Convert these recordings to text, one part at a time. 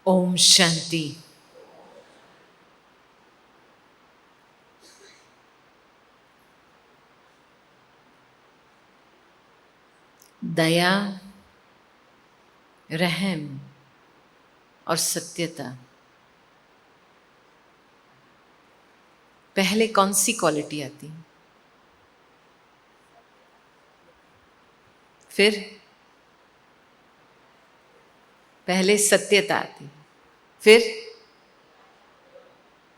ओम शांति। दया, रहम और सत्यता पहले कौन सी क्वालिटी आती है? फिर पहले सत्यता आती है,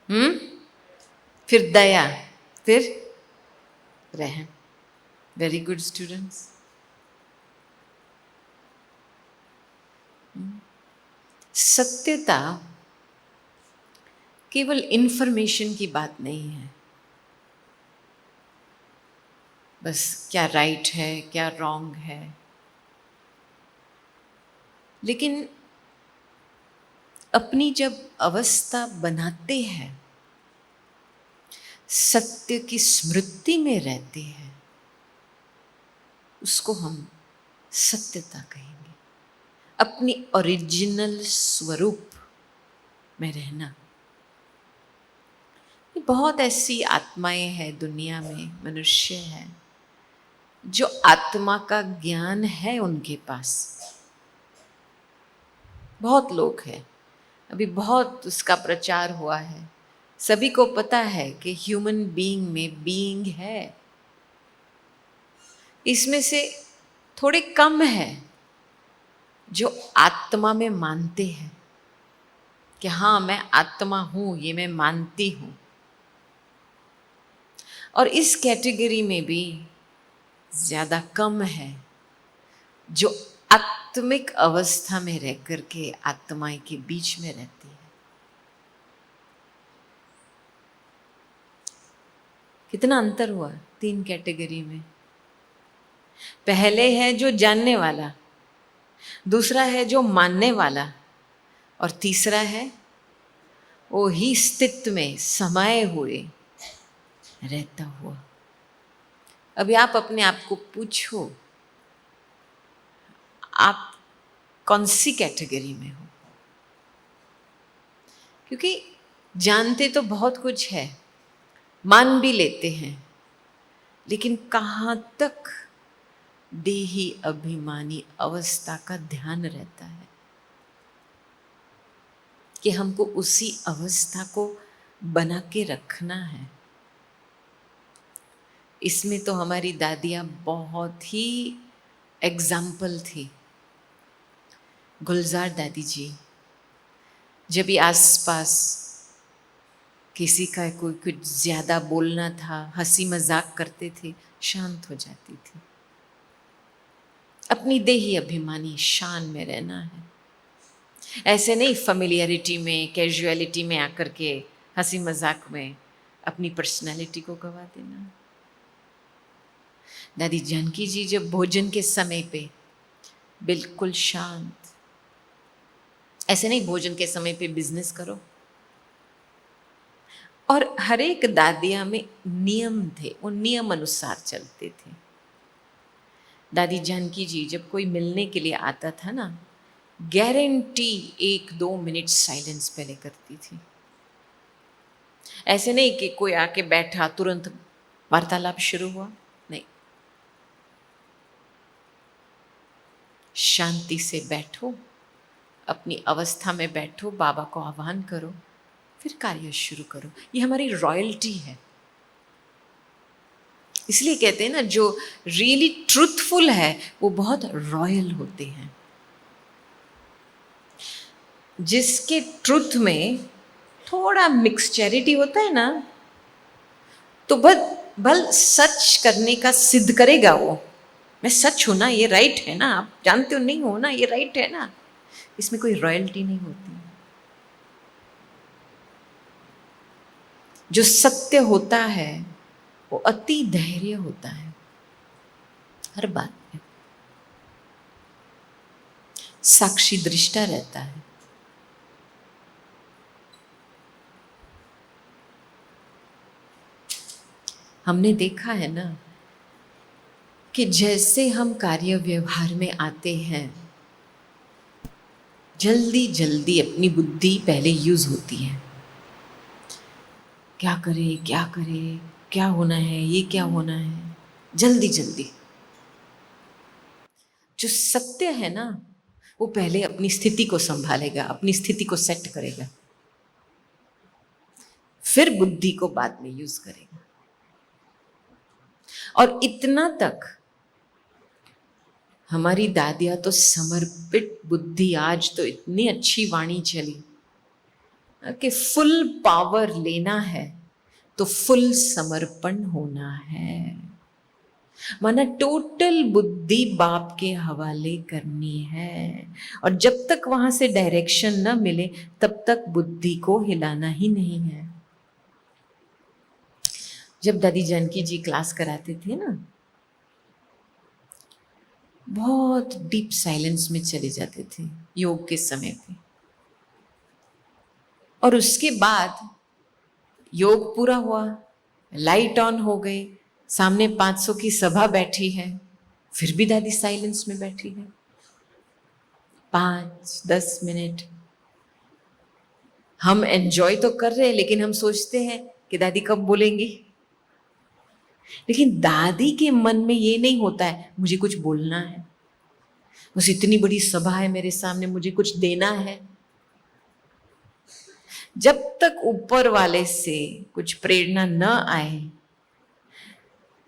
हम्म फिर दया, फिर रहम। Very good students. सत्यता केवल इंफॉर्मेशन की बात नहीं है, बस क्या राइट है क्या रॉन्ग है, लेकिन अपनी जब अवस्था बनाते हैं, सत्य की स्मृति में रहते हैं, उसको हम सत्यता कहेंगे। अपनी ओरिजिनल स्वरूप में रहना। बहुत ऐसी आत्माएं हैं दुनिया में, मनुष्य हैं जो आत्मा का ज्ञान है उनके पास। बहुत लोग हैं, अभी बहुत उसका प्रचार हुआ है, सभी को पता है कि ह्यूमन बीइंग में बीइंग है। इसमें से थोड़े कम है जो आत्मा में मानते हैं कि हाँ मैं आत्मा हूं, ये मैं मानती हूं। और इस कैटेगरी में भी ज्यादा कम है जो आत्मिक अवस्था में रह करके आत्माएं के बीच में रहती है। कितना अंतर हुआ तीन कैटेगरी में। पहले है जो जानने वाला, दूसरा है जो मानने वाला, और तीसरा है वो ही स्थित में समाये हुए रहता हुआ। अभी आप अपने आप को पूछो, आप कौन सी कैटेगरी में हो? क्योंकि जानते तो बहुत कुछ है, मान भी लेते हैं, लेकिन कहाँ तक देही अभिमानी अवस्था का ध्यान रहता है कि हमको उसी अवस्था को बना के रखना है। इसमें तो हमारी दादियाँ बहुत ही एग्जाम्पल थी। गुलजार दादी जी, जब भी आसपास किसी का कोई कुछ ज़्यादा बोलना था, हंसी मजाक करते थे, शांत हो जाती थी। अपनी देही अभिमानी शान में रहना है, ऐसे नहीं फेमिलियरिटी में, कैजुअलिटी में आकर के हंसी मजाक में अपनी पर्सनालिटी को गवा देना। दादी जानकी जी जब भोजन के समय पे बिल्कुल शांत, ऐसे नहीं भोजन के समय पे बिजनेस करो। और हर एक दादिया में नियम थे, वो नियम अनुसार चलते थे। दादी जानकी जी जब कोई मिलने के लिए आता था ना, गारंटी 1-2 मिनट साइलेंस पहले करती थी। ऐसे नहीं कि कोई आके बैठा तुरंत वार्तालाप शुरू हुआ, नहीं। शांति से बैठो, अपनी अवस्था में बैठो, बाबा को आह्वान करो, फिर कार्य शुरू करो। ये हमारी रॉयल्टी है। इसलिए कहते हैं ना, जो रियली ट्रूथफुल है वो बहुत रॉयल होते हैं। जिसके ट्रुथ में थोड़ा मिक्सचैरिटी होता है ना, तो बल सच करने का सिद्ध करेगा वो। मैं सच हूं ना, ये राइट है ना, आप जानते हो नहीं हो ना, ये राइट है ना। इसमें कोई रॉयल्टी नहीं होती। जो सत्य होता है वो अति धैर्य होता है हर बात में, साक्षी दृष्टा रहता है। हमने देखा है ना कि जैसे हम कार्य व्यवहार में आते हैं, जल्दी जल्दी अपनी बुद्धि पहले यूज होती है, क्या करे क्या करे, क्या होना है, ये क्या होना है, जल्दी जल्दी। जो सत्य है ना, वो पहले अपनी स्थिति को संभालेगा, अपनी स्थिति को सेट करेगा, फिर बुद्धि को बाद में यूज करेगा। और इतना तक हमारी दादियां तो समर्पित बुद्धि, आज तो इतनी अच्छी वाणी चली कि फुल पावर लेना है तो फुल समर्पण होना है, माना टोटल बुद्धि बाप के हवाले करनी है। और जब तक वहां से डायरेक्शन न मिले तब तक बुद्धि को हिलाना ही नहीं है। जब दादी जानकी जी क्लास कराते थे ना, बहुत डीप साइलेंस में चले जाते थे योग के समय पे, और उसके बाद योग पूरा हुआ, लाइट ऑन हो गई, सामने 500 की सभा बैठी है, फिर भी दादी साइलेंस में बैठी है 5-10 मिनट। हम एंजॉय तो कर रहे हैं, लेकिन हम सोचते हैं कि दादी कब बोलेंगी। लेकिन दादी के मन में ये नहीं होता है मुझे कुछ बोलना है, बस इतनी बड़ी सभा है मेरे सामने, मुझे कुछ देना है। जब तक ऊपर वाले से कुछ प्रेरणा न आए,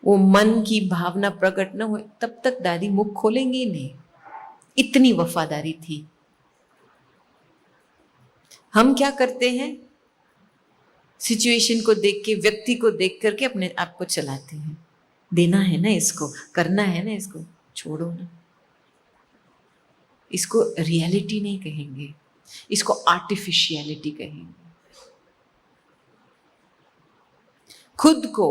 वो मन की भावना प्रकट न हो, तब तक दादी मुख खोलेंगी नहीं। इतनी वफादारी थी। हम क्या करते हैं, सिचुएशन को देख के, व्यक्ति को देख करके अपने आप को चलाते हैं, देना है ना इसको, करना है ना इसको, छोड़ो ना। इसको रियलिटी नहीं कहेंगे, इसको आर्टिफिशियलिटी कहेंगे। खुद को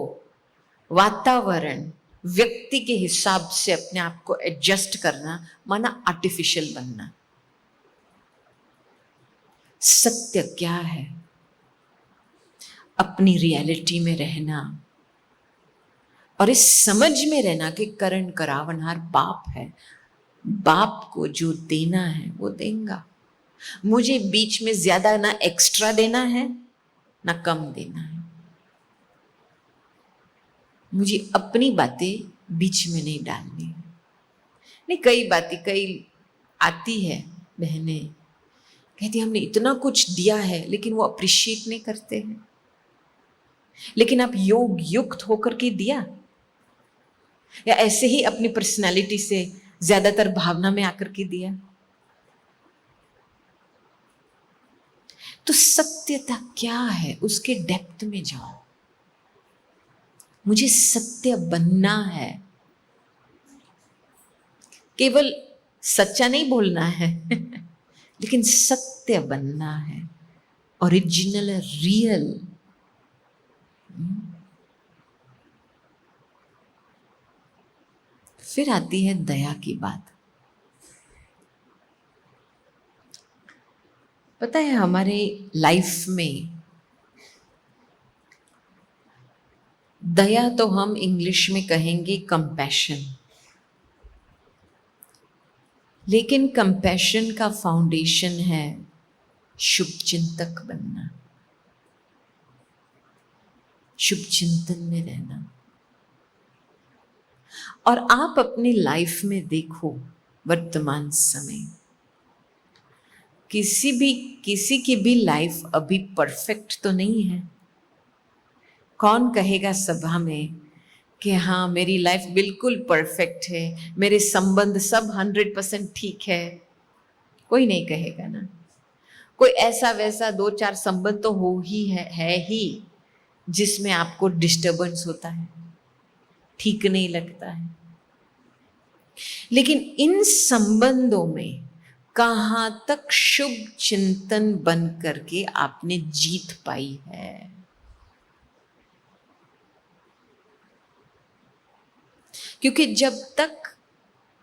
वातावरण, व्यक्ति के हिसाब से अपने आप को एडजस्ट करना, माना आर्टिफिशियल बनना। सत्य क्या है, अपनी रियलिटी में रहना, और इस समझ में रहना कि करण करावनहार बाप है, बाप को जो देना है वो देगा। मुझे बीच में ज्यादा ना एक्स्ट्रा देना है ना कम देना है, मुझे अपनी बातें बीच में नहीं डालनी है। नहीं, कई बातें कई आती है, बहनें कहती हमने इतना कुछ दिया है, लेकिन वो अप्रिशिएट नहीं करते हैं। लेकिन आप योग युक्त होकर के दिया, या ऐसे ही अपनी पर्सनालिटी से ज्यादातर भावना में आकर के दिया। तो सत्यता क्या है, उसके डेप्थ में जाओ। मुझे सत्य बनना है, केवल सच्चा नहीं बोलना है लेकिन सत्य बनना है, ओरिजिनल, रियल। फिर आती है दया की बात। पता है, हमारे लाइफ में दया तो हम इंग्लिश में कहेंगे कंपैशन, लेकिन कंपैशन का फाउंडेशन है शुभ चिंतक बनना, शुभ चिंतन में रहना। और आप अपनी लाइफ में देखो, वर्तमान समय किसी की भी लाइफ अभी परफेक्ट तो नहीं है। कौन कहेगा सभा में कि हाँ मेरी लाइफ बिल्कुल परफेक्ट है, मेरे संबंध सब 100% ठीक है? कोई नहीं कहेगा ना। कोई ऐसा वैसा 2-4 संबंध तो है ही जिसमें आपको डिस्टरबेंस होता है, ठीक नहीं लगता है। लेकिन इन संबंधों में कहां तक शुभ चिंतन बन करके आपने जीत पाई है? क्योंकि जब तक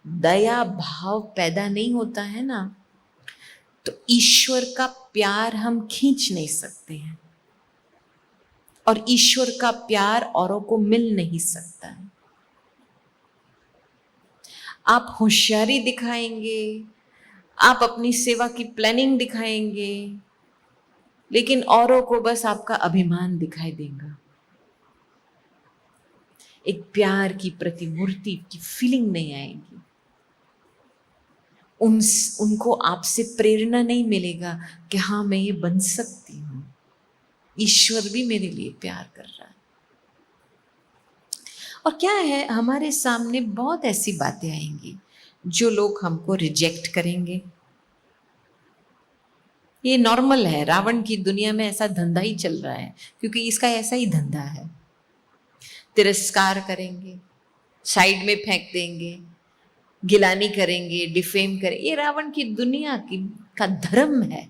दया भाव पैदा नहीं होता है ना, तो ईश्वर का प्यार हम खींच नहीं सकते हैं, और ईश्वर का प्यार औरों को मिल नहीं सकता है। आप होशियारी दिखाएंगे, आप अपनी सेवा की प्लानिंग दिखाएंगे, लेकिन औरों को बस आपका अभिमान दिखाई देगा। एक प्यार की प्रतिमूर्ति की फीलिंग नहीं आएगी। उनको आपसे प्रेरणा नहीं मिलेगा कि हाँ मैं ये बन सकती हूं, ईश्वर भी मेरे लिए प्यार कर रहा है। और क्या है, हमारे सामने बहुत ऐसी बातें आएंगी जो लोग हमको रिजेक्ट करेंगे। ये नॉर्मल है, रावण की दुनिया में ऐसा धंधा ही चल रहा है, क्योंकि इसका ऐसा ही धंधा है। तिरस्कार करेंगे, साइड में फेंक देंगे, गिलानी करेंगे, डिफेम करेंगे। ये रावण की दुनिया की का धर्म है,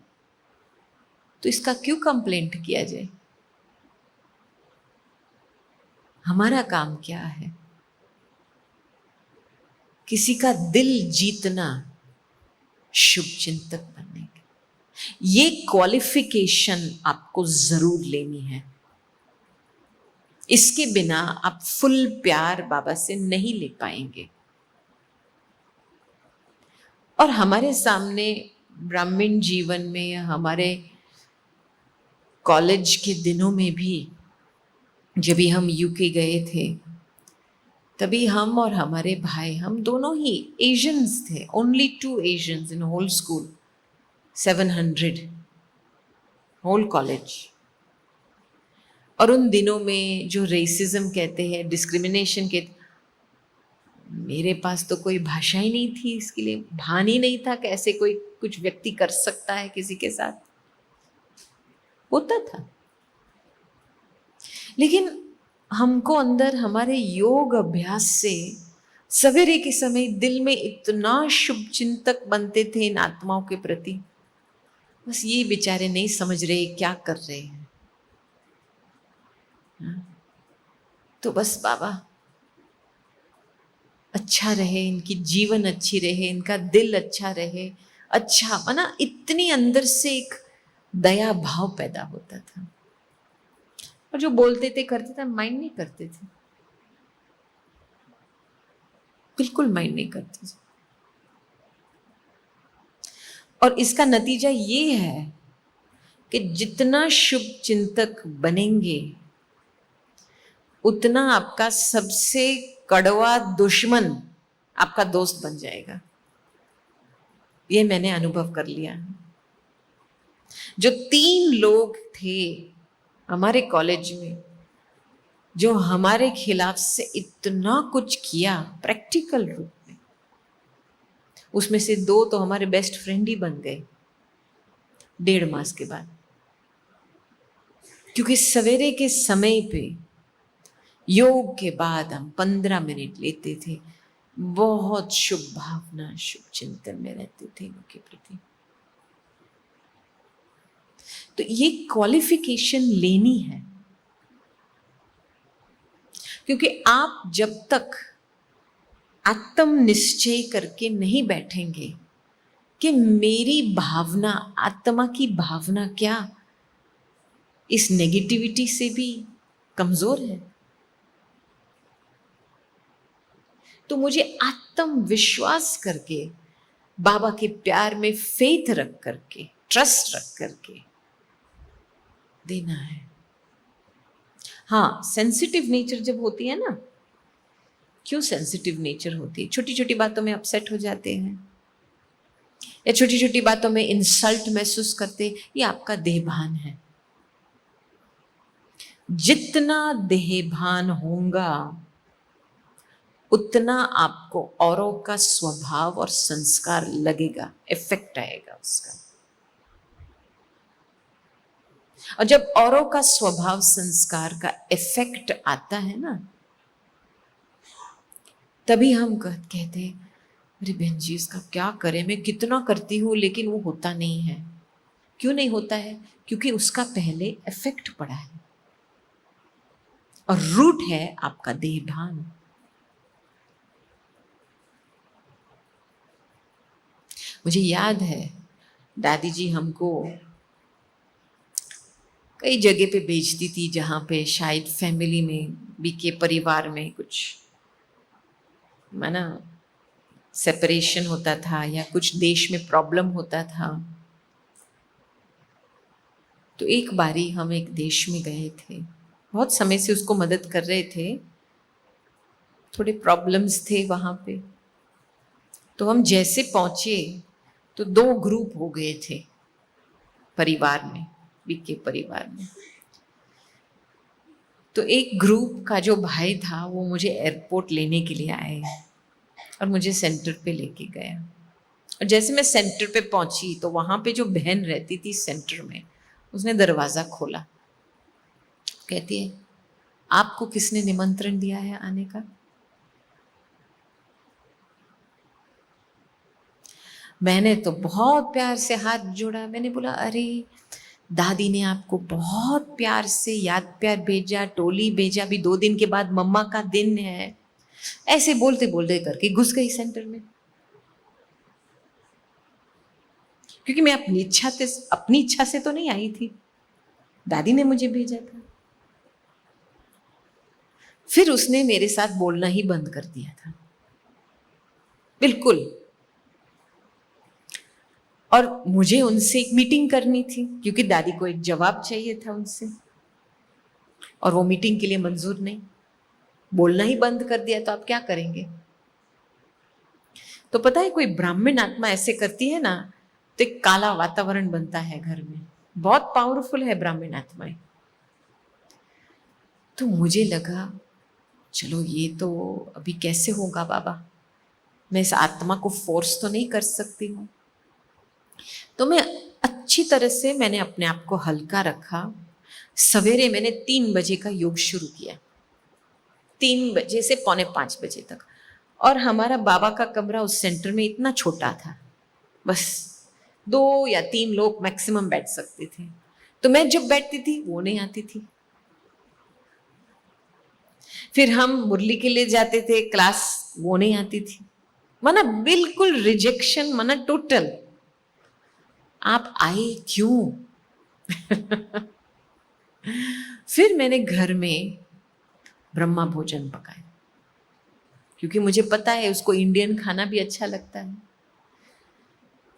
तो इसका क्यों कंप्लेंट किया जाए? हमारा काम क्या है? किसी का दिल जीतना, शुभ चिंतक बनने के, ये क्वालिफिकेशन आपको जरूर लेनी है। इसके बिना आप फुल प्यार बाबा से नहीं ले पाएंगे। और हमारे सामने ब्राह्मण जीवन में या हमारे कॉलेज के दिनों में भी, जब भी हम यूके गए थे, तभी हम और हमारे भाई, हम दोनों ही एशियंस थे, only 2 Asians in whole school, 700 whole college. और उन दिनों में जो रेसिज्म कहते हैं, डिस्क्रिमिनेशन के, मेरे पास तो कोई भाषा ही नहीं थी इसके लिए, भान ही नहीं था कैसे कोई कुछ व्यक्ति कर सकता है किसी के साथ। होता था, लेकिन हमको अंदर हमारे योग अभ्यास से सवेरे के समय दिल में इतना शुभ चिंतक बनते थे इन आत्माओं के प्रति। बस ये बेचारे नहीं समझ रहे क्या कर रहे हैं। तो बस बाबा अच्छा रहे, इनकी जीवन अच्छी रहे, इनका दिल अच्छा रहे, अच्छा माना, इतनी अंदर से एक दया भाव पैदा होता था। और जो बोलते थे करते थे, माइंड नहीं करते थे, बिल्कुल माइंड नहीं करते थे। और इसका नतीजा ये है कि जितना शुभ चिंतक बनेंगे, उतना आपका सबसे कड़वा दुश्मन आपका दोस्त बन जाएगा। ये मैंने अनुभव कर लिया। जो 3 लोग थे हमारे कॉलेज में जो हमारे खिलाफ से इतना कुछ किया प्रैक्टिकल रूप में, उसमें से 2 तो हमारे बेस्ट फ्रेंड ही बन गए 1.5 मास के बाद। क्योंकि सवेरे के समय पे योग के बाद हम 15 मिनट लेते थे, बहुत शुभ भावना, शुभ चिंतन में रहते थे इनके प्रति। तो ये क्वालिफिकेशन लेनी है, क्योंकि आप जब तक आत्म निश्चय करके नहीं बैठेंगे कि मेरी भावना, आत्मा की भावना क्या इस नेगेटिविटी से भी कमजोर है, तो मुझे आत्मविश्वास करके, बाबा के प्यार में फेथ रख करके, ट्रस्ट रख करके देना है। हाँ, सेंसिटिव नेचर जब होती है ना, क्यों सेंसिटिव नेचर होती है? छोटी छोटी बातों में अपसेट हो जाते हैं या छोटी छोटी बातों में इंसल्ट महसूस करते, ये आपका देहभान है। जितना देहभान होगा उतना आपको औरों का स्वभाव और संस्कार लगेगा, इफेक्ट आएगा उसका। और जब औरों का स्वभाव संस्कार का इफेक्ट आता है ना, तभी हम कहते हैं अरे बहन जी इसका क्या करें, मैं कितना करती हूं लेकिन वो होता नहीं है। क्यों नहीं होता है? क्योंकि उसका पहले इफेक्ट पड़ा है और रूट है आपका देहभान। मुझे याद है दादी जी हमको कई जगह पे भेजती थी जहाँ पे शायद फैमिली में भी के परिवार में कुछ माना सेपरेशन होता था या कुछ देश में प्रॉब्लम होता था। तो एक बारी हम एक देश में गए थे, बहुत समय से उसको मदद कर रहे थे, थोड़े प्रॉब्लम्स थे वहाँ पे। तो हम जैसे पहुँचे तो दो ग्रुप हो गए थे परिवार में, बीके परिवार में। तो एक ग्रुप का जो भाई था वो मुझे एयरपोर्ट लेने के लिए आए और मुझे सेंटर पे लेके गया। और जैसे मैं सेंटर पे पहुंची तो वहाँ पे जो बहन रहती थी सेंटर में, उसने दरवाज़ा खोला, कहती है आपको किसने निमंत्रण दिया है आने का? मैंने तो बहुत प्यार से हाथ जोड़ा, मैंने बोला अरे दादी ने आपको बहुत प्यार से याद प्यार भेजा, टोली भेजा, अभी 2 दिन के बाद मम्मा का दिन है। ऐसे बोलते बोलते करके घुस गई सेंटर में, क्योंकि मैं अपनी इच्छा से तो नहीं आई थी, दादी ने मुझे भेजा था। फिर उसने मेरे साथ बोलना ही बंद कर दिया था, बिल्कुल। और मुझे उनसे एक मीटिंग करनी थी, क्योंकि दादी को एक जवाब चाहिए था उनसे, और वो मीटिंग के लिए मंजूर नहीं, बोलना ही बंद कर दिया, तो आप क्या करेंगे? तो पता है कोई ब्राह्मण आत्मा ऐसे करती है ना, तो एक काला वातावरण बनता है घर में, बहुत पावरफुल है ब्राह्मण आत्माएं। तो मुझे लगा चलो ये तो अभी कैसे होगा बाबा, मैं इस आत्मा को फोर्स तो नहीं कर सकती हूँ। तो मैं अच्छी तरह से मैंने अपने आप को हल्का रखा। सवेरे मैंने 3 बजे का योग शुरू किया, 3 बजे से 4:45 बजे तक। और हमारा बाबा का कमरा उस सेंटर में इतना छोटा था, बस 2 या 3 लोग मैक्सिमम बैठ सकते थे। तो मैं जब बैठती थी वो नहीं आती थी। फिर हम मुरली के लिए जाते थे क्लास, वो नहीं आती थी। माना बिल्कुल रिजेक्शन, माना टोटल। आप आए क्यों? फिर मैंने घर में ब्रह्मा भोजन पकाया, क्योंकि मुझे पता है उसको इंडियन खाना भी अच्छा लगता है।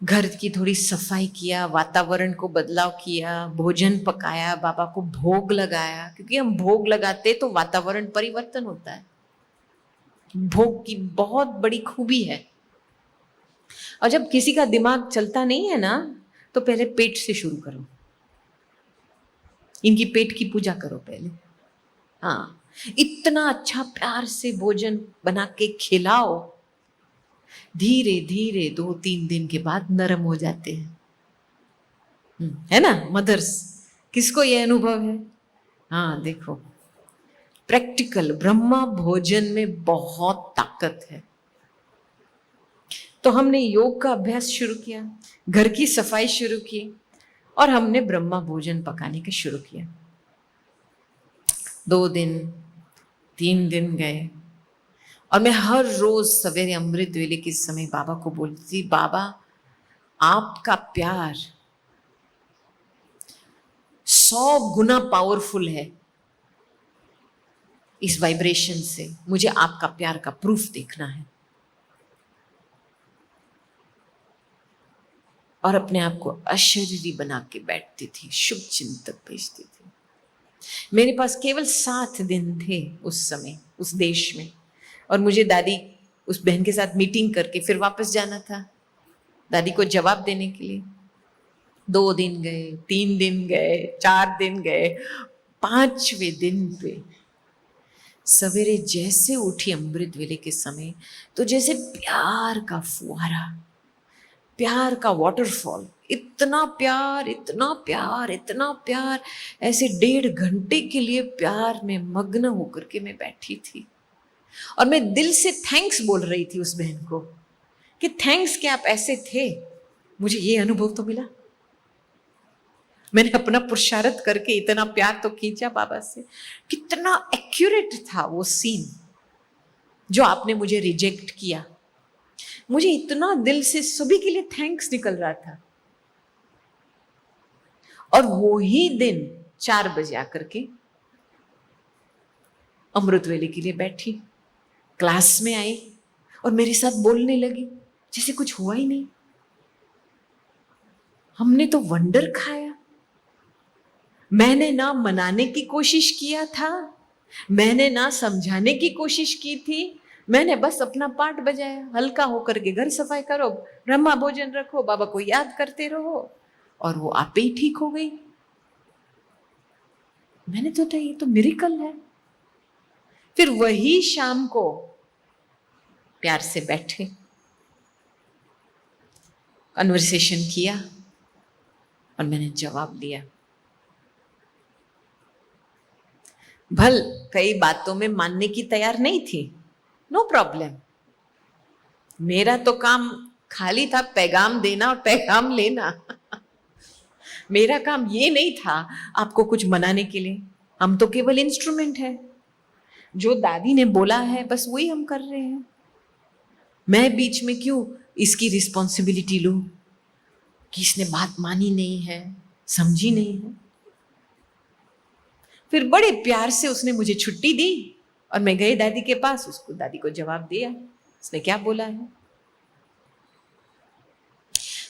घर की थोड़ी सफाई किया, वातावरण को बदलाव किया, भोजन पकाया, बाबा को भोग लगाया, क्योंकि हम भोग लगाते तो वातावरण परिवर्तन होता है। भोग की बहुत बड़ी खूबी है। और जब किसी का दिमाग चलता नहीं है ना, तो पहले पेट से शुरू करो, इनकी पेट की पूजा करो पहले। हाँ, इतना अच्छा प्यार से भोजन बना के खिलाओ, धीरे धीरे 2-3 दिन के बाद नरम हो जाते हैं। है ना मदर्स, किसको ये अनुभव है? हाँ देखो, प्रैक्टिकल ब्रह्मा भोजन में बहुत ताकत है। तो हमने योग का अभ्यास शुरू किया, घर की सफाई शुरू की, और हमने ब्रह्मा भोजन पकाने का शुरू किया। 2 दिन 3 दिन गए, और मैं हर रोज सवेरे अमृत वेले के समय बाबा को बोलती थी, बाबा आपका प्यार 100 गुना पावरफुल है, इस वाइब्रेशन से मुझे आपका प्यार का प्रूफ देखना है। और अपने आप को अशरीरी बना के बैठती थी, शुभ चिंतक भेजती थी। मेरे पास केवल 7 दिन थे उस समय उस देश में, और मुझे दादी उस बहन के साथ मीटिंग करके फिर वापस जाना था दादी को जवाब देने के लिए। 2 दिन गए, 3 दिन गए, 4 दिन गए, 5वें दिन पे सवेरे जैसे उठी अमृत वेले के समय, तो जैसे प्यार का फुहारा, प्यार का वाटरफॉल, इतना प्यार, इतना प्यार, इतना प्यार, ऐसे 1.5 घंटे के लिए प्यार में मग्न होकर के मैं बैठी थी। और मैं दिल से थैंक्स बोल रही थी उस बहन को कि थैंक्स कि आप ऐसे थे, मुझे ये अनुभव तो मिला। मैंने अपना पुरुषार्थ करके इतना प्यार तो खींचा बाबा से। कितना एक्यूरेट था वो सीन जो आपने मुझे रिजेक्ट किया। मुझे इतना दिल से सभी के लिए थैंक्स निकल रहा था। और वो ही दिन 4 बजे आकर के अमृत वेले के लिए बैठी, क्लास में आई, और मेरे साथ बोलने लगी जैसे कुछ हुआ ही नहीं। हमने तो वंडर खाया। मैंने ना मनाने की कोशिश किया था, मैंने ना समझाने की कोशिश की थी, मैंने बस अपना पार्ट बजाया। हल्का होकर के घर सफाई करो, ब्रह्मा भोजन रखो, बाबा को याद करते रहो, और वो आपे ही ठीक हो गई। मैंने तो ये तो मिरेकल है। फिर वही शाम को प्यार से बैठे, कन्वर्सेशन किया, और मैंने जवाब दिया। भल कई बातों में मानने की तैयार नहीं थी, नो प्रॉब्लम। मेरा तो काम खाली था पैगाम देना और पैगाम लेना। मेरा काम ये नहीं था आपको कुछ मनाने के लिए। हम तो केवल इंस्ट्रूमेंट है। जो दादी ने बोला है बस वही हम कर रहे हैं। मैं बीच में क्यों इसकी रिस्पॉन्सिबिलिटी लूं कि इसने बात मानी नहीं है, समझी नहीं है। फिर बड़े प्यार से उसने मुझे छुट्टी दी और मैं गई दादी के पास। उसको दादी को जवाब दिया उसने क्या बोला है।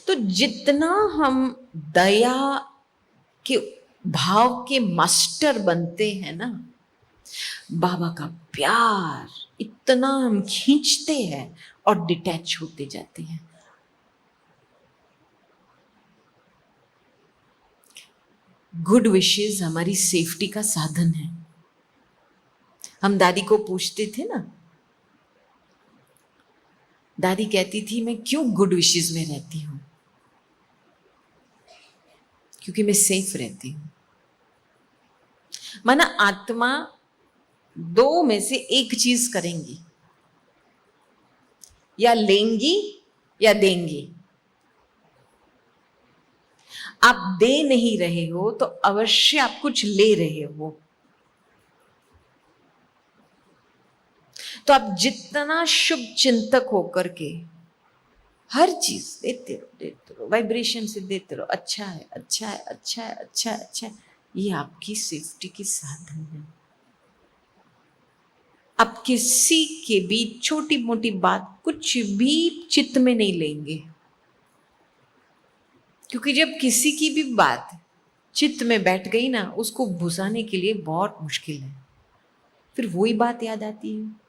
तो जितना हम दया के भाव के मास्टर बनते हैं ना, बाबा का प्यार इतना हम खींचते हैं और डिटैच होते जाते हैं। गुड विशेस हमारी सेफ्टी का साधन है। हम दादी को पूछते थे ना, दादी कहती थी मैं क्यों गुड विशेस में रहती हूं, क्योंकि मैं सेफ रहती हूं। माना आत्मा दो में से एक चीज करेंगी, या लेंगी या देंगी। आप दे नहीं रहे हो तो अवश्य आप कुछ ले रहे हो। तो आप जितना शुभ चिंतक होकर के हर चीज देते रहो, वाइब्रेशन से देते रहो, अच्छा है, अच्छा है, अच्छा है, अच्छा है, अच्छा है। ये आपकी सेफ्टी की साधन है। आप किसी के भी छोटी मोटी बात कुछ भी चित्त में नहीं लेंगे, क्योंकि जब किसी की भी बात चित्त में बैठ गई ना, उसको भुसाने के लिए बहुत मुश्किल है। फिर वही बात याद आती है।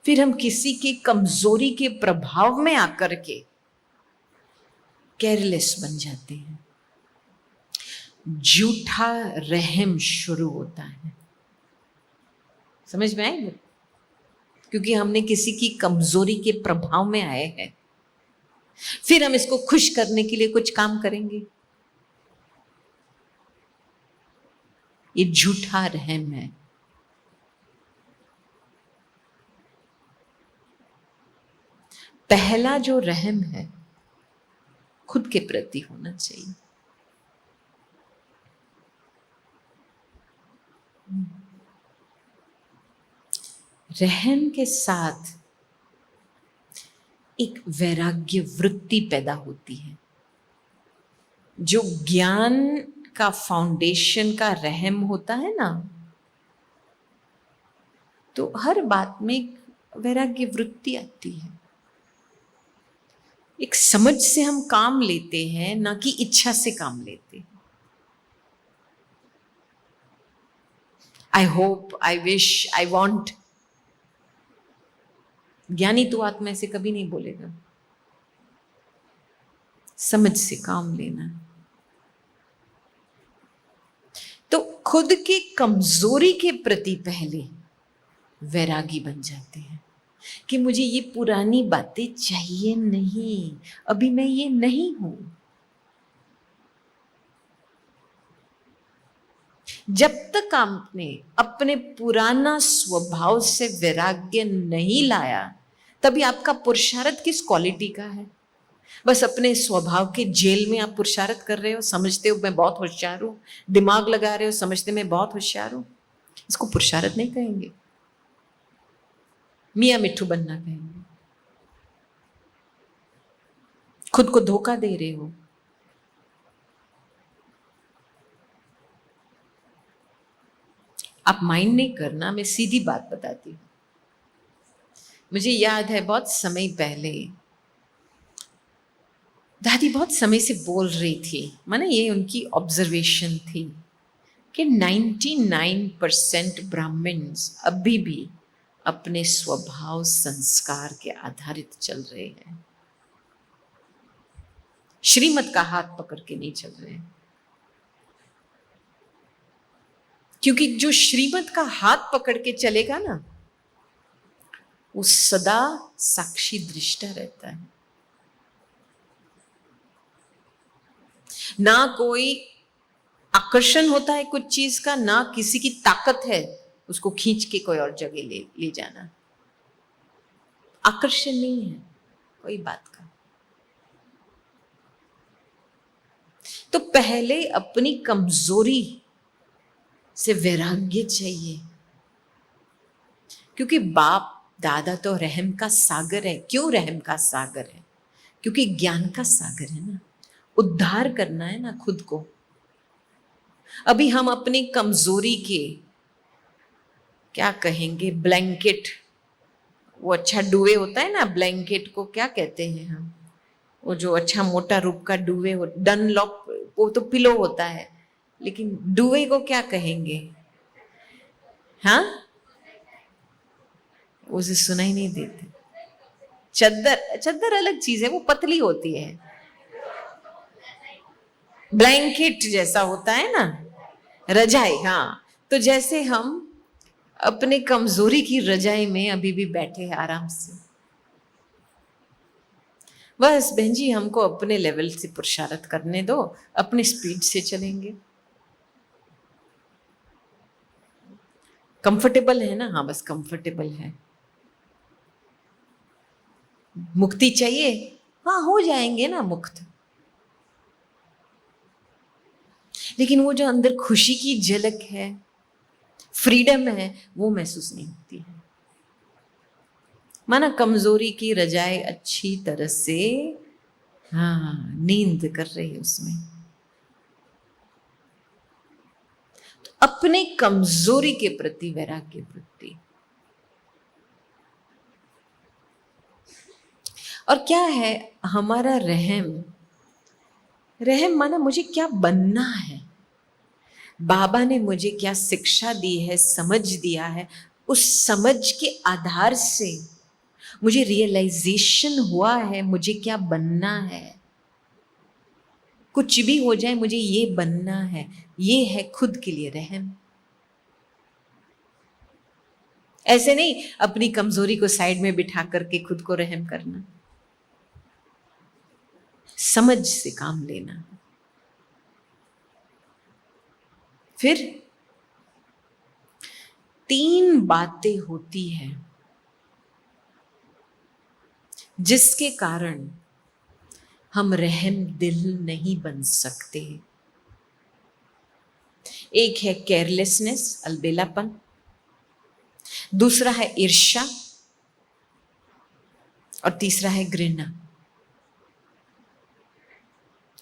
फिर हम किसी की कमजोरी के प्रभाव में आकर के केयरलेस बन जाते हैं। झूठा रहम शुरू होता है। समझ में आएगा? क्योंकि हमने किसी की कमजोरी के प्रभाव में आए हैं। फिर हम इसको खुश करने के लिए कुछ काम करेंगे। ये झूठा रहम है। पहला जो रहम है खुद के प्रति होना चाहिए। रहम के साथ एक वैराग्य वृत्ति पैदा होती है। जो ज्ञान का फाउंडेशन का रहम होता है ना, तो हर बात में एक वैराग्य वृत्ति आती है। एक समझ से हम काम लेते हैं, ना कि इच्छा से काम लेते हैं। I hope, I wish, I want. ज्ञानी तो आत्मा ऐसे कभी नहीं बोलेगा। समझ से काम लेना। तो खुद की कमजोरी के प्रति पहले वैरागी बन जाते हैं कि मुझे ये पुरानी बातें चाहिए नहीं, अभी मैं ये नहीं हूं। जब तक आपने अपने पुराना स्वभाव से वैराग्य नहीं लाया, तभी आपका पुरुषार्थ किस क्वालिटी का है? बस अपने स्वभाव के जेल में आप पुरुषार्थ कर रहे हो, समझते हो मैं बहुत होशियार हूं, दिमाग लगा रहे हो, समझते मैं बहुत होशियार हूं। इसको पुरुषार्थ नहीं कहेंगे, मियां मिट्ठू बनना कहेंगे। खुद को धोखा दे रहे हो। आप माइंड नहीं करना, मैं सीधी बात बताती हूँ। मुझे याद है बहुत समय पहले दादी बहुत समय से बोल रही थी, माने ये उनकी ऑब्जर्वेशन थी कि 99% ब्राह्मण्स अभी भी अपने स्वभाव संस्कार के आधारित चल रहे हैं, श्रीमत का हाथ पकड़ के नहीं चल रहे हैं। क्योंकि जो श्रीमत का हाथ पकड़ के चलेगा ना, वो सदा साक्षी दृष्टा रहता है। ना कोई आकर्षण होता है कुछ चीज का, ना किसी की ताकत है उसको खींच के कोई और जगह ले जाना। आकर्षण नहीं है कोई बात का। तो पहले अपनी कमजोरी से वैराग्य चाहिए, क्योंकि बाप दादा तो रहम का सागर है। क्यों रहम का सागर है? क्योंकि ज्ञान का सागर है ना, उद्धार करना है ना खुद को। अभी हम अपनी कमजोरी के क्या कहेंगे, ब्लैंकेट, वो अच्छा डुवे होता है ना, ब्लैंकेट को क्या कहते हैं हम, वो जो अच्छा मोटा रूप का डुवे हो, डनलॉप, वो तो पिलो होता है, लेकिन डुवे को क्या कहेंगे? हाँ, उसे सुनाई नहीं देते। चद्दर, चद्दर अलग चीज है, वो पतली होती है। ब्लैंकेट जैसा होता है ना, रजाई। हाँ, तो जैसे हम अपने कमजोरी की रजाई में अभी भी बैठे हैं आराम से। बस बहन जी, हमको अपने लेवल से पुरुषार्थ करने दो, अपनी स्पीड से चलेंगे। कंफर्टेबल है ना? हाँ, बस कंफर्टेबल है। मुक्ति चाहिए? हाँ, हो जाएंगे ना मुक्त। लेकिन वो जो अंदर खुशी की झलक है, फ्रीडम है, वो महसूस नहीं होती है। माना कमजोरी की रजाई अच्छी तरह से हाँ नींद कर रही है उसमें। तो अपने कमजोरी के प्रति वैराग्य वृत्ति। और क्या है हमारा रहम? रहम माना मुझे क्या बनना है, बाबा ने मुझे क्या शिक्षा दी है, समझ दिया है, उस समझ के आधार से मुझे रियलाइजेशन हुआ है मुझे क्या बनना है। कुछ भी हो जाए मुझे ये बनना है, ये है खुद के लिए रहम। ऐसे नहीं अपनी कमजोरी को साइड में बिठा करके खुद को रहम करना, समझ से काम लेना। फिर 3 बातें होती हैं जिसके कारण हम रहम दिल नहीं बन सकते। एक है केयरलेसनेस, अलबेलापन। दूसरा है ईर्ष्या, और तीसरा है घृणा।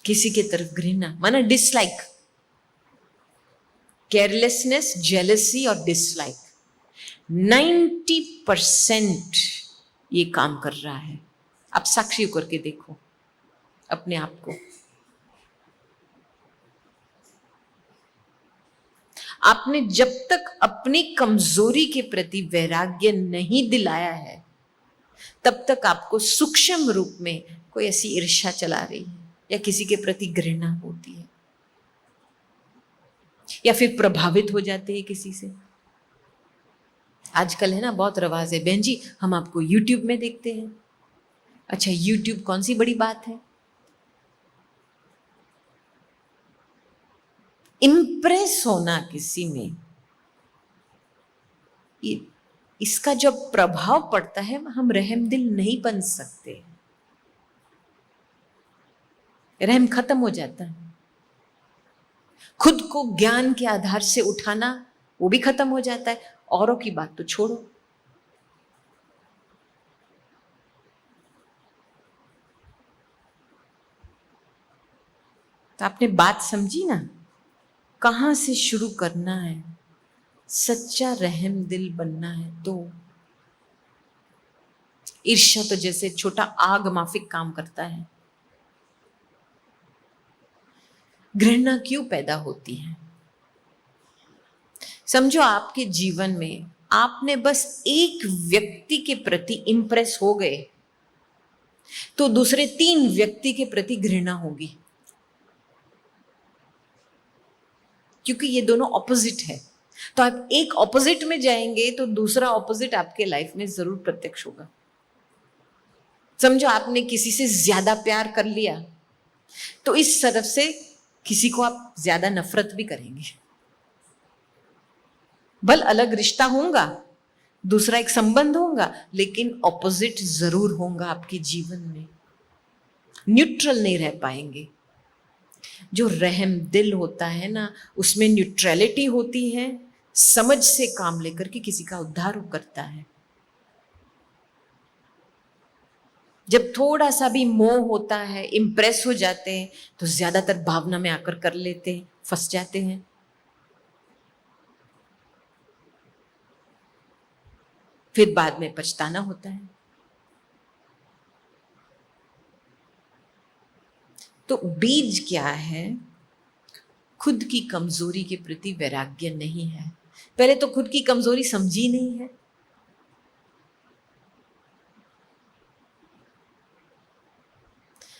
किसी के तरफ घृणा माना डिसलाइक। केयरलेसनेस, जेलसी और डिसलाइक 90% ये काम कर रहा है। आप साक्षी करके देखो अपने आप को। आपने जब तक अपनी कमजोरी के प्रति वैराग्य नहीं दिलाया है, तब तक आपको सूक्ष्म रूप में कोई ऐसी ईर्ष्या चला रही है, या किसी के प्रति घृणा होती है, या फिर प्रभावित हो जाते हैं किसी से। आजकल है ना बहुत रवाज है, बहन जी हम आपको YouTube में देखते हैं। अच्छा, YouTube कौन सी बड़ी बात है? इंप्रेस होना किसी में, इसका जब प्रभाव पड़ता है हम रहमदिल नहीं बन सकते, रहम खत्म हो जाता है। खुद को ज्ञान के आधार से उठाना वो भी खत्म हो जाता है, औरों की बात तो छोड़ो। तो आपने बात समझी ना, कहां से शुरू करना है? सच्चा रहम दिल बनना है तो ईर्ष्या तो जैसे छोटा आग माफिक काम करता है। घृणा क्यों पैदा होती है? समझो आपके जीवन में आपने बस एक व्यक्ति के प्रति इंप्रेस हो गए तो दूसरे 3 व्यक्ति के प्रति घृणा होगी, क्योंकि ये दोनों ऑपोजिट है। तो आप एक ऑपोजिट में जाएंगे तो दूसरा ऑपोजिट आपके लाइफ में जरूर प्रत्यक्ष होगा। समझो आपने किसी से ज्यादा प्यार कर लिया तो इस तरफ से किसी को आप ज्यादा नफरत भी करेंगे। भल अलग रिश्ता होगा, दूसरा एक संबंध होगा, लेकिन ऑपोजिट जरूर होगा आपके जीवन में। न्यूट्रल नहीं रह पाएंगे। जो रहम दिल होता है ना, उसमें न्यूट्रलिटी होती है, समझ से काम लेकर के किसी का उद्धार करता है। जब थोड़ा सा भी मोह होता है, इंप्रेस हो जाते हैं तो ज्यादातर भावना में आकर कर लेते हैं, फंस जाते हैं। फिर बाद में पछताना होता है। तो बीज क्या है? खुद की कमजोरी के प्रति वैराग्य नहीं है। पहले तो खुद की कमजोरी समझी नहीं है।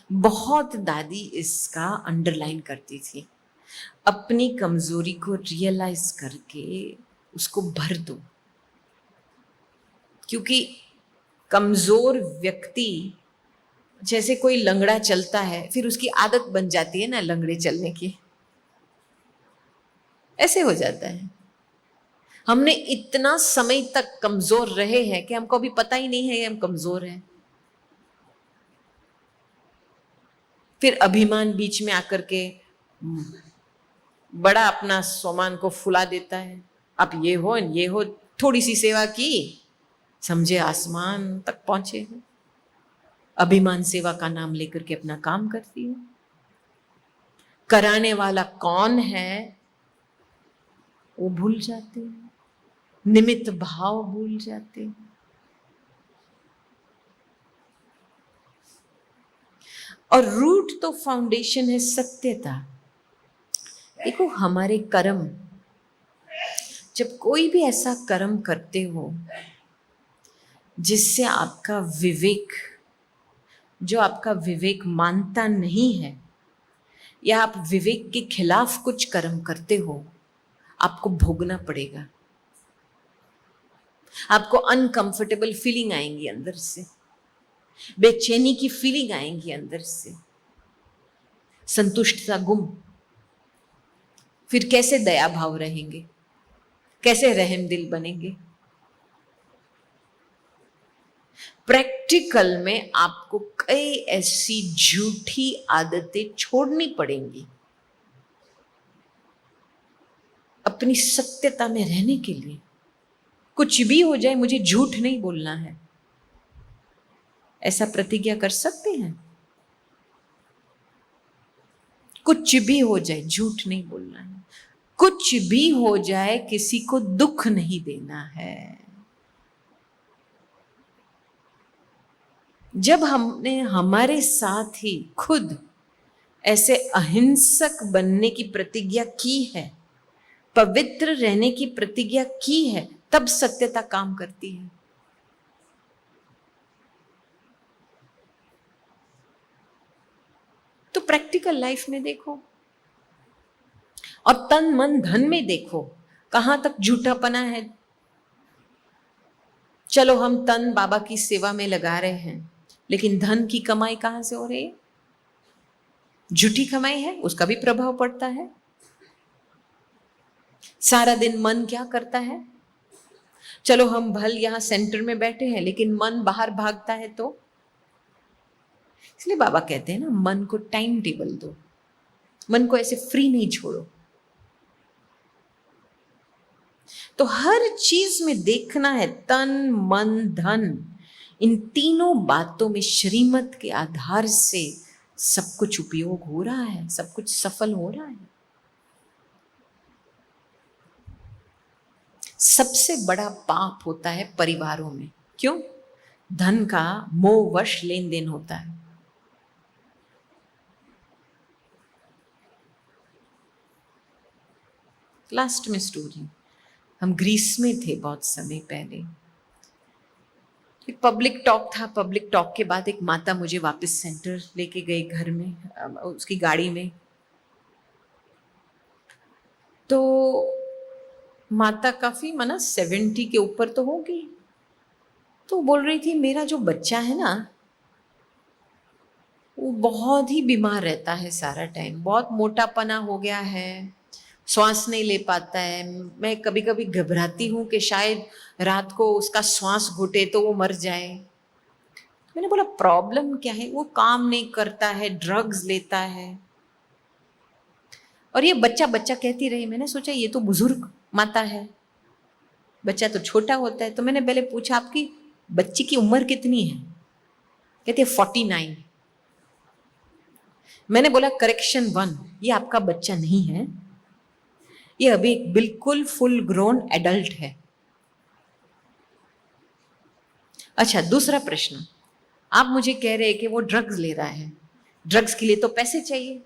बहुत दादी इसका अंडरलाइन करती थी, अपनी कमजोरी को रियलाइज करके उसको भर दो। क्योंकि कमजोर व्यक्ति, जैसे कोई लंगड़ा चलता है फिर उसकी आदत बन जाती है ना लंगड़े चलने की, ऐसे हो जाता है। हमने इतना समय तक कमजोर रहे हैं कि हमको अभी पता ही नहीं है कि हम कमजोर हैं। फिर अभिमान बीच में आकर के बड़ा अपना सामान को फुला देता है। आप ये हो, थोड़ी सी सेवा की, समझे आसमान तक पहुंचे हैं। अभिमान सेवा का नाम लेकर के अपना काम करती है। कराने वाला कौन है वो भूल जाते हैं, निमित्त भाव भूल जाते हैं। और रूट तो फाउंडेशन है सत्यता। देखो हमारे कर्म, जब कोई भी ऐसा कर्म करते हो जिससे आपका विवेक, जो आपका विवेक मानता नहीं है, या आप विवेक के खिलाफ कुछ कर्म करते हो, आपको भोगना पड़ेगा। आपको अनकंफर्टेबल फीलिंग आएंगी अंदर से, बेचैनी की फीलिंग आएंगी अंदर से, संतुष्टता गुम। फिर कैसे दया भाव रहेंगे, कैसे रहम दिल बनेंगे? प्रैक्टिकल में आपको कई ऐसी झूठी आदतें छोड़नी पड़ेंगी अपनी सत्यता में रहने के लिए। कुछ भी हो जाए मुझे झूठ नहीं बोलना है, ऐसा प्रतिज्ञा कर सकते हैं? कुछ भी हो जाए झूठ नहीं बोलना है, कुछ भी हो जाए किसी को दुख नहीं देना है। जब हमने हमारे साथ ही खुद ऐसे अहिंसक बनने की प्रतिज्ञा की है, पवित्र रहने की प्रतिज्ञा की है, तब सत्यता काम करती है। तो प्रैक्टिकल लाइफ में देखो और तन मन धन में देखो, कहां तक झूठापना है। चलो हम तन बाबा की सेवा में लगा रहे हैं, लेकिन धन की कमाई कहां से हो रही है? झूठी कमाई है, उसका भी प्रभाव पड़ता है। सारा दिन मन क्या करता है? चलो हम भल यहां सेंटर में बैठे हैं, लेकिन मन बाहर भागता है तो इसलिए बाबा कहते हैं ना, मन को टाइम टेबल दो, मन को ऐसे फ्री नहीं छोड़ो। तो हर चीज में देखना है तन मन धन, इन तीनों बातों में श्रीमत के आधार से सब कुछ उपयोग हो रहा है, सब कुछ सफल हो रहा है। सबसे बड़ा पाप होता है परिवारों में। क्यों? धन का मोहवश लेन देन होता है। लास्ट में स्टोरी, हम ग्रीस में थे बहुत समय पहले, एक पब्लिक टॉक था। पब्लिक टॉक के बाद एक माता मुझे वापस सेंटर लेके गई घर में, उसकी गाड़ी में। तो माता काफी 70 के ऊपर तो होगी। तो बोल रही थी मेरा जो बच्चा है ना वो बहुत ही बीमार रहता है सारा टाइम, बहुत मोटापना हो गया है, श्वास नहीं ले पाता है। मैं कभी कभी घबराती हूँ कि शायद रात को उसका श्वास घुटे तो वो मर जाए। मैंने बोला प्रॉब्लम क्या है? वो काम नहीं करता है, ड्रग्स लेता है। और ये बच्चा बच्चा कहती रही। मैंने सोचा ये तो बुजुर्ग माता है, बच्चा तो छोटा होता है। तो मैंने पहले पूछा आपकी बच्ची की उम्र कितनी है? कहती है 49। मैंने बोला करेक्शन 1, ये आपका बच्चा नहीं है, ये अभी बिल्कुल फुल ग्रोन एडल्ट है। अच्छा, दूसरा प्रश्न, आप मुझे कह रहे हैं कि वो ड्रग्स ले रहा है, ड्रग्स के लिए तो पैसे चाहिए,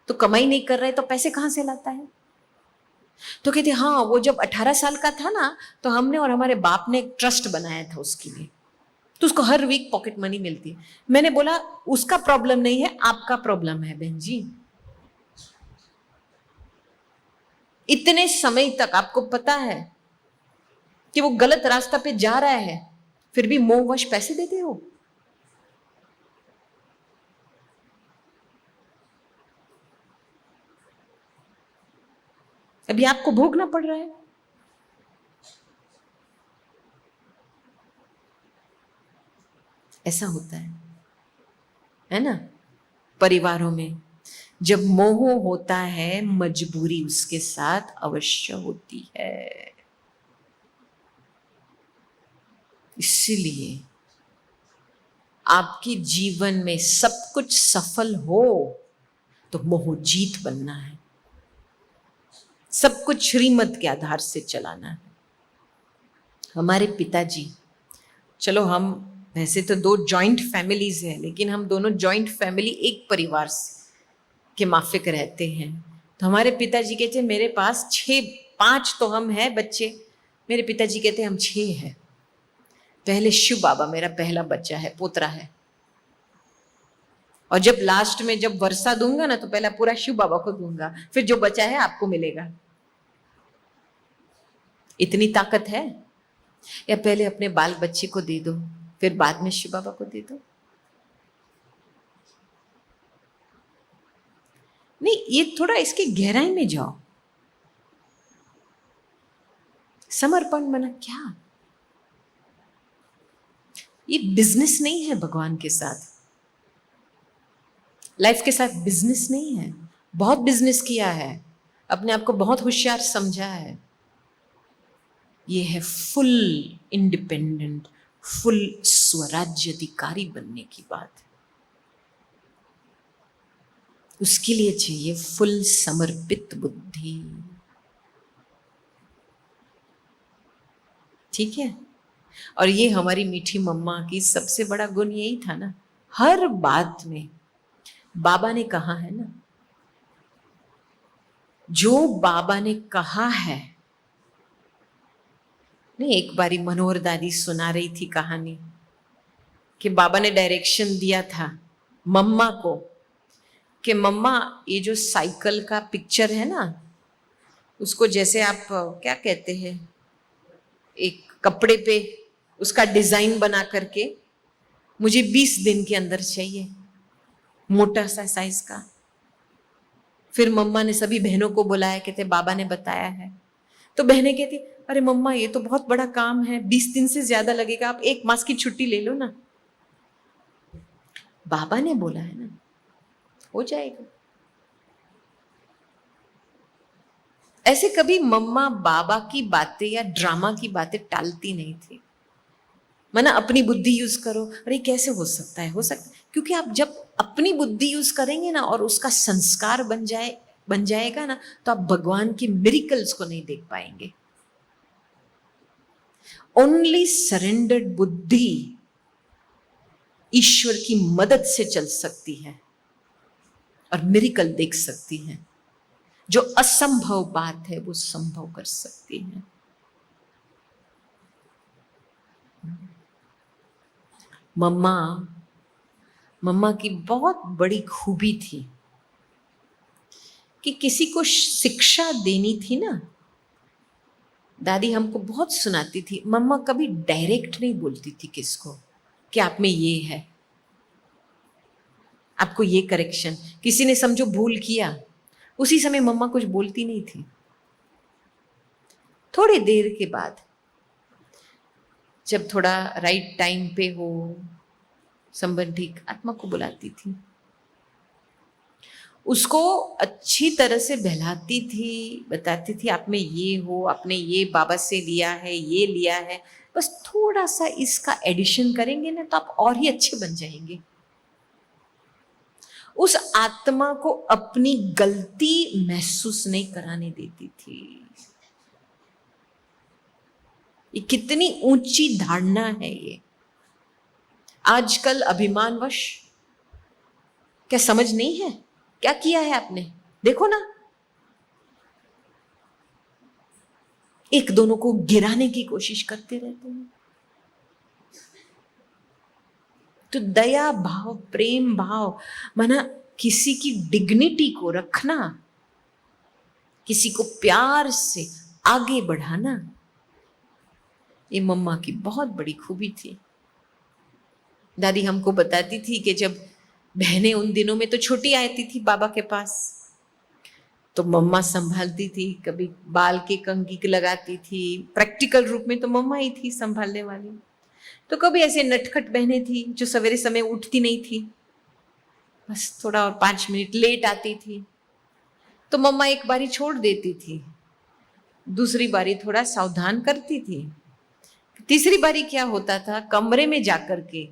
तो कमाई नहीं कर रहा है तो पैसे कहां से लाता है? तो कहते हाँ, वो जब 18 साल का था ना तो हमने और हमारे बाप ने एक ट्रस्ट बनाया था उसके लिए, तो उसको हर वीक पॉकेट मनी मिलती है। मैंने बोला उसका प्रॉब्लम नहीं है, आपका प्रॉब्लम है बहन जी। इतने समय तक आपको पता है कि वो गलत रास्ता पे जा रहा है, फिर भी मोहवश पैसे देते हो। अभी आपको भोगना पड़ रहा है। ऐसा होता है ना? परिवारों में जब मोह होता है, मजबूरी उसके साथ अवश्य होती है। इसीलिए आपके जीवन में सब कुछ सफल हो तो मोहजीत बनना है, सब कुछ श्रीमत के आधार से चलाना है। हमारे पिताजी, चलो हम वैसे तो 2 जॉइंट फैमिलीज हैं, लेकिन हम दोनों जॉइंट फैमिली एक परिवार के माफिक रहते हैं। तो हमारे पिताजी कहते मेरे पास 5 तो हम हैं बच्चे, मेरे पिताजी कहते हम 6 हैं। पहले शिव बाबा मेरा पहला बच्चा है, पोतरा है, और जब लास्ट में जब वर्षा दूंगा ना तो पहला पूरा शिव बाबा को दूंगा, फिर जो बचा है आपको मिलेगा। इतनी ताकत है? या पहले अपने बाल बच्चे को दे दो, फिर बाद में शिव बाबा को दे दो। नहीं, ये थोड़ा इसकी गहराई में जाओ। समर्पण माना क्या? ये बिजनेस नहीं है भगवान के साथ, लाइफ के साथ बिजनेस नहीं है। बहुत बिजनेस किया है, अपने आप को बहुत होशियार समझा है। ये है फुल इंडिपेंडेंट, फुल स्वराज्याधिकारी बनने की बात। उसके लिए चाहिए फुल समर्पित बुद्धि। ठीक है? और ये हमारी मीठी मम्मा की सबसे बड़ा गुण यही था ना, हर बात में बाबा ने कहा है ना, जो बाबा ने कहा है। नहीं, एक बारी मनोहर दादी सुना रही थी कहानी कि बाबा ने डायरेक्शन दिया था मम्मा को कि मम्मा ये जो साइकिल का पिक्चर है ना, उसको जैसे आप क्या कहते हैं, एक कपड़े पे उसका डिजाइन बना करके मुझे 20 दिन के अंदर चाहिए, मोटा सा साइज का। फिर मम्मा ने सभी बहनों को बुलाया, कहते बाबा ने बताया है। तो बहनें कहती अरे मम्मा ये तो बहुत बड़ा काम है, 20 दिन से ज्यादा लगेगा, आप 1 मास की छुट्टी ले लो ना। बाबा ने बोला है ना, हो जाएगा। ऐसे कभी मम्मा बाबा की बातें या ड्रामा की बातें टालती नहीं थी। माना अपनी बुद्धि यूज करो, अरे कैसे हो सकता है? हो सकता है, क्योंकि आप जब अपनी बुद्धि यूज करेंगे ना और उसका संस्कार बन जाएगा ना, तो आप भगवान के मिरेकल्स को नहीं देख पाएंगे। ओनली सरेंडर्ड बुद्धि ईश्वर की मदद से चल सकती है और मिरेकल देख सकती है। जो असंभव बात है वो संभव कर सकती है। मम्मा की बहुत बड़ी खूबी थी कि किसी को शिक्षा देनी थी ना, दादी हमको बहुत सुनाती थी। मम्मा कभी डायरेक्ट नहीं बोलती थी किसको कि आप में ये है, आपको ये करेक्शन। किसी ने समझो भूल किया, उसी समय मम्मा कुछ बोलती नहीं थी। थोड़ी देर के बाद जब थोड़ा राइट टाइम पे हो, संबंधी आत्मा को बुलाती थी, उसको अच्छी तरह से बहलाती थी, बताती थी आप में ये हो, आपने ये बाबा से लिया है, ये लिया है, बस थोड़ा सा इसका एडिशन करेंगे ना तो आप और ही अच्छे बन जाएंगे। उस आत्मा को अपनी गलती महसूस नहीं कराने देती थी। ये कितनी ऊंची धारणा है ये। आजकल अभिमानवश क्या समझ नहीं है क्या किया है आपने, देखो ना, एक दोनों को गिराने की कोशिश करते रहते हैं। तो दया भाव, प्रेम भाव, माना किसी की डिग्निटी को रखना, किसी को प्यार से आगे बढ़ाना, ये मम्मा की बहुत बड़ी खूबी थी। दादी हमको बताती थी कि जब बहनें उन दिनों में तो छोटी आती थी बाबा के पास, तो मम्मा संभालती थी, कभी बाल के कंघी लगाती थी, प्रैक्टिकल रूप में तो मम्मा ही थी संभालने वाली। तो कभी ऐसे नटखट बहनें थी जो सवेरे समय उठती नहीं थी, बस थोड़ा और 5 मिनट लेट आती थी, तो मम्मा एक बारी छोड़ देती थी, दूसरी बारी थोड़ा सावधान करती थी, तीसरी बारी क्या होता था, कमरे में जाकर के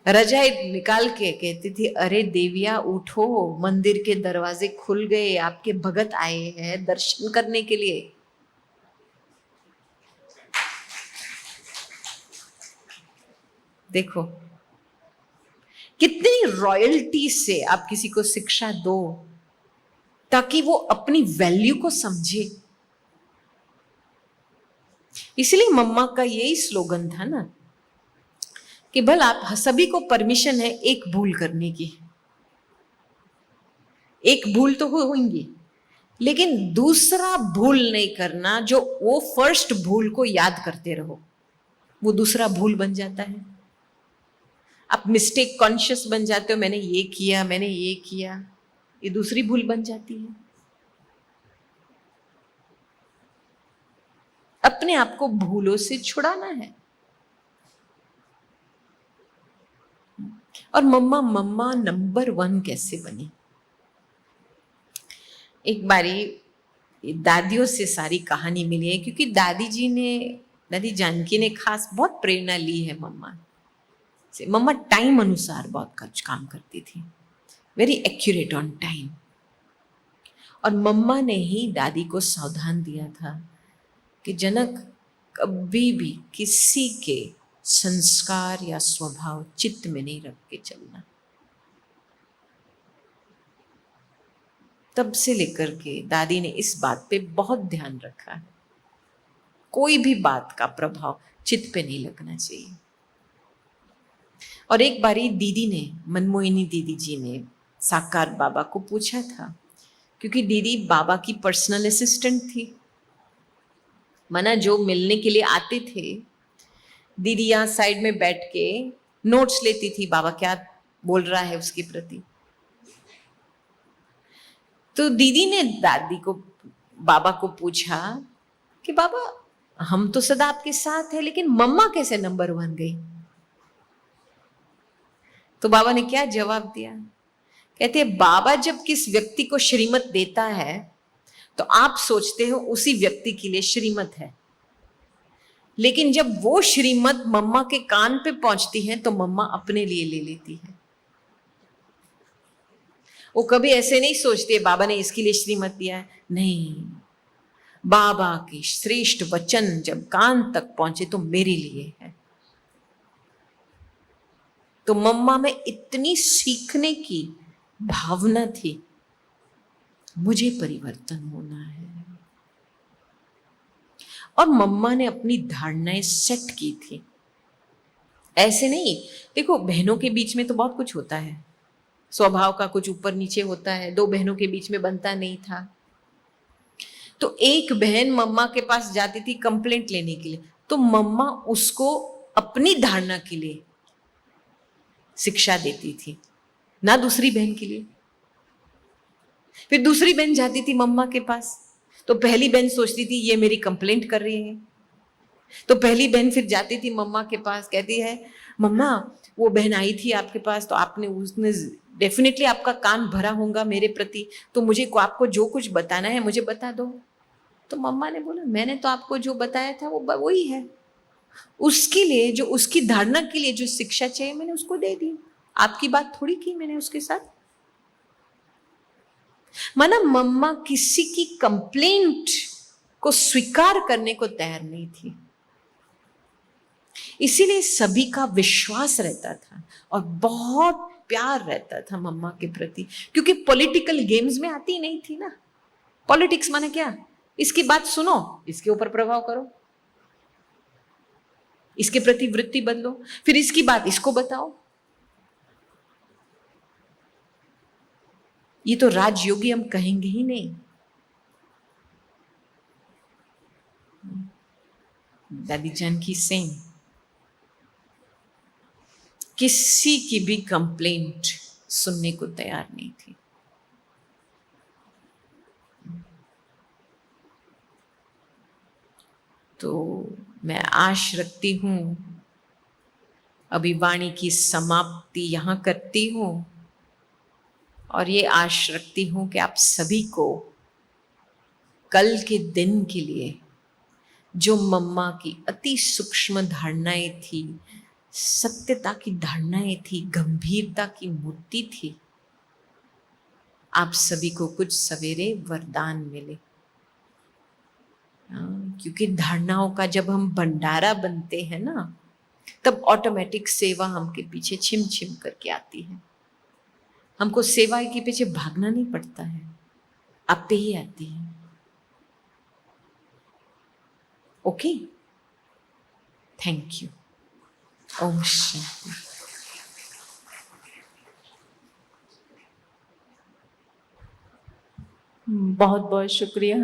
रजाई निकाल के कहती थी, अरे देविया उठो, मंदिर के दरवाजे खुल गए, आपके भगत आए हैं दर्शन करने के लिए। देखो कितनी रॉयल्टी से आप किसी को शिक्षा दो ताकि वो अपनी वैल्यू को समझे। इसलिए मम्मा का यही स्लोगन था ना कि भल आप सभी को परमिशन है एक भूल करने की, एक भूल तो होंगी, लेकिन दूसरा भूल नहीं करना। जो वो फर्स्ट भूल को याद करते रहो, वो दूसरा भूल बन जाता है। आप मिस्टेक कॉन्शियस बन जाते हो, मैंने ये किया, मैंने ये किया, ये दूसरी भूल बन जाती है। अपने आप को भूलों से छुड़ाना है। और मम्मा नंबर 1 कैसे बनी? एक बारी दादियों से सारी कहानी मिली है, क्योंकि दादी जानकी ने खास बहुत प्रेरणा ली है मम्मा से। मम्मा टाइम अनुसार बहुत काम करती थी, वेरी एक्यूरेट ऑन टाइम। और मम्मा ने ही दादी को सावधान दिया था कि जनक, कभी भी किसी के संस्कार या स्वभाव चित्त में नहीं रख के चलना। तब से लेकर के दादी ने इस बात पे बहुत ध्यान रखा है, कोई भी बात का प्रभाव चित्त पे नहीं लगना चाहिए। और एक बारी दीदी ने, मनमोहिनी दीदी जी ने साकार बाबा को पूछा था, क्योंकि दीदी बाबा की पर्सनल असिस्टेंट थी, माना जो मिलने के लिए आते थे, दीदी यहाँ साइड में बैठ के नोट्स लेती थी, बाबा क्या बोल रहा है उसके प्रति। तो दीदी ने बाबा को पूछा कि बाबा, हम तो सदा आपके साथ हैं, लेकिन मम्मा कैसे नंबर 1 गई? तो बाबा ने क्या जवाब दिया? कहते हैं, बाबा जब किस व्यक्ति को श्रीमत देता है तो आप सोचते हो उसी व्यक्ति के लिए श्रीमत है, लेकिन जब वो श्रीमत मम्मा के कान पे पहुंचती है तो मम्मा अपने लिए ले लेती है। वो कभी ऐसे नहीं सोचती है बाबा ने इसके लिए श्रीमत दिया है, नहीं, बाबा की श्रेष्ठ वचन जब कान तक पहुंचे तो मेरे लिए है। तो मम्मा में इतनी सीखने की भावना थी, मुझे परिवर्तन होना है। और मम्मा ने अपनी धारणाएं सेट की थी, ऐसे नहीं। देखो, बहनों के बीच में तो बहुत कुछ होता है, स्वभाव का कुछ ऊपर नीचे होता है, दो बहनों के बीच में बनता नहीं था। तो एक बहन मम्मा के पास जाती थी कंप्लेंट लेने के लिए, तो मम्मा उसको अपनी धारणा के लिए शिक्षा देती थी, ना दूसरी बहन के लिए। फिर दूसरी बहन जाती थी मम्मा के पास, तो पहली बहन सोचती थी ये मेरी कंप्लेंट कर रही है। तो पहली बहन फिर जाती थी मम्मा के पास, कहती है मम्मा वो बहन आई थी आपके पास, तो आपने उसने डेफिनेटली आपका कान भरा होगा मेरे प्रति, तो मुझे आपको जो कुछ बताना है मुझे बता दो। तो मम्मा ने बोला मैंने तो आपको जो बताया था वो वही है, उसके लिए जो उसकी धारणा के लिए जो शिक्षा चाहिए मैंने उसको दे दी, आपकी बात थोड़ी की मैंने उसके साथ। माना मम्मा किसी की कंप्लेंट को स्वीकार करने को तैयार नहीं थी, इसीलिए सभी का विश्वास रहता था और बहुत प्यार रहता था मम्मा के प्रति, क्योंकि पॉलिटिकल गेम्स में आती नहीं थी ना। पॉलिटिक्स माने क्या, इसकी बात सुनो, इसके ऊपर प्रभाव करो, इसके प्रति वृत्ति बदलो, फिर इसकी बात इसको बताओ। ये तो राजयोगी हम कहेंगे ही नहीं। दादी जान की सेम, किसी की भी कंप्लेंट सुनने को तैयार नहीं थी। तो मैं आश रखती हूं, अभी वाणी की समाप्ति यहां करती हूं और ये आश रखती हूं कि आप सभी को कल के दिन के लिए जो मम्मा की अति सूक्ष्म धारणाएं थी, सत्यता की धारणाएं थी, गंभीरता की मूर्ति थी, आप सभी को कुछ सवेरे वरदान मिले। क्योंकि धारणाओं का जब हम भंडारा बनते हैं ना, तब ऑटोमेटिक सेवा हमके पीछे छिम छिम करके आती है। हमको सेवा के पीछे भागना नहीं पड़ता है, आप ही आती है। Okay, thank you. ओम शांति। बहुत बहुत शुक्रिया।